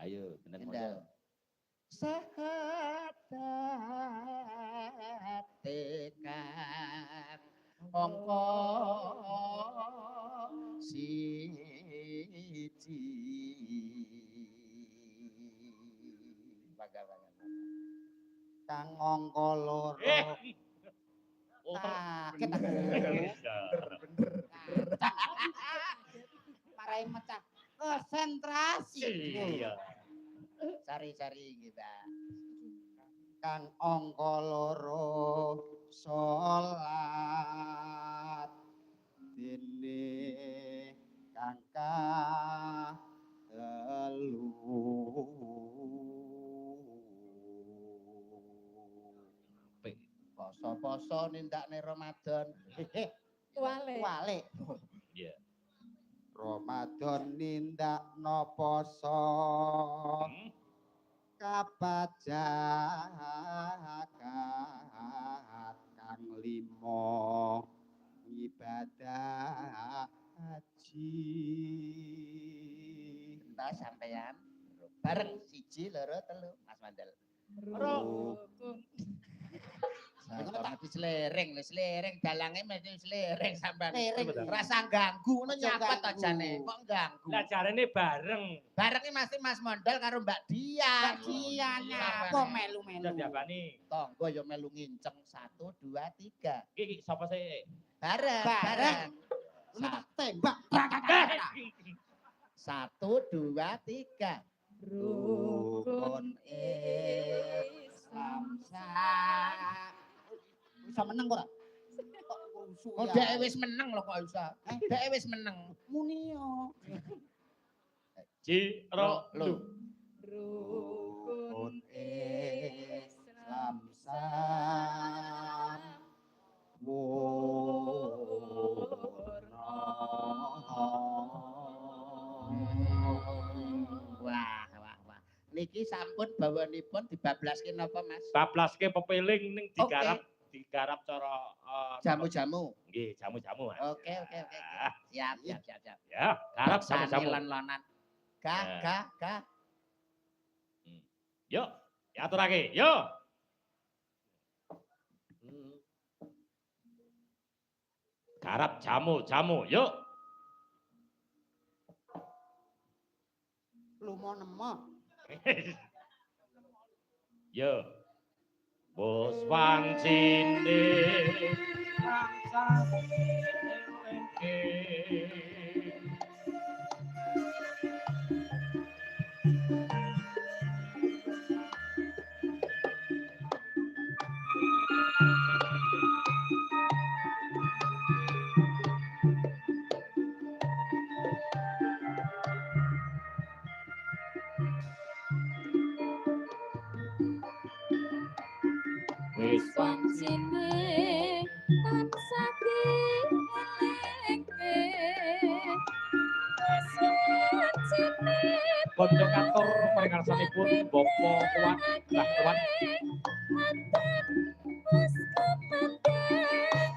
Ayo, bener Endang. modal. Sahadat tekan angka siji. Bangga. Kang angka loro. Kaget aku. Bener. Marai mecah. Konsentrasi. Iya. Cari-cari kita. Kang angka loro salat dene kang telu. Poso-poso nindakne Ramadan. Wale. Iya. Ramadan nindakno poso. Kapajagat kang limo ibadah haji. Entah sampeyan bareng siji loro telu Mas Mandel. Rukun. Ngono tak diselereng, selereng dalange mesti selereng sampean. Rasa ganggu ngono nyapat ajane. Kok ganggu? Lah jarene bareng. Bareng iki mesti Mas Mondol karo Mbak Dian. Mbak Dian apa melu-melu. Diapani? Tonggo ya melu nginceng 1 2 3. Iki sapa sih? Bareng. Ngono tak tembak. 1 2 3. Rukun Islam sah. Bisa meneng kok ora? Kok dhek wis meneng lho kok bisa. Dhek wis meneng. Muni yo. Jiro lu. Rukun Islam sah. Wah. Niki sampun bawanipun dibablaske napa Mas? Bablaske pepeling ning digarap cara jamu-jamu. Nggih, jamu-jamu. Oke. Siap. Ya, garap jamu-jamu. Lon-lonan. Ga. Yuk, diaturake. Yuk. Garap jamu-jamu, yuk. Lumo nemo. Yo. Bos wancine rangsa elengke. Wis wancine tansah dielengke wis wancine kanca kantor paringarsanipun Bapak Kuat Mbah Kuat wis kemanten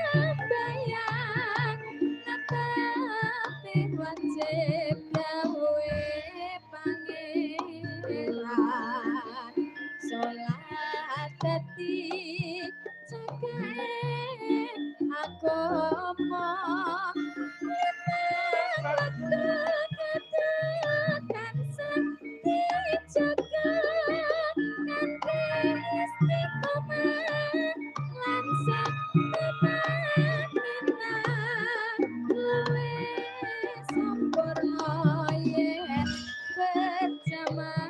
sambayang natapi wajib gawe pangeran salat dadi cekae agama kan sakti jaga kanthi istiqomah lan saktemena luwe sampurna yen berjamaah.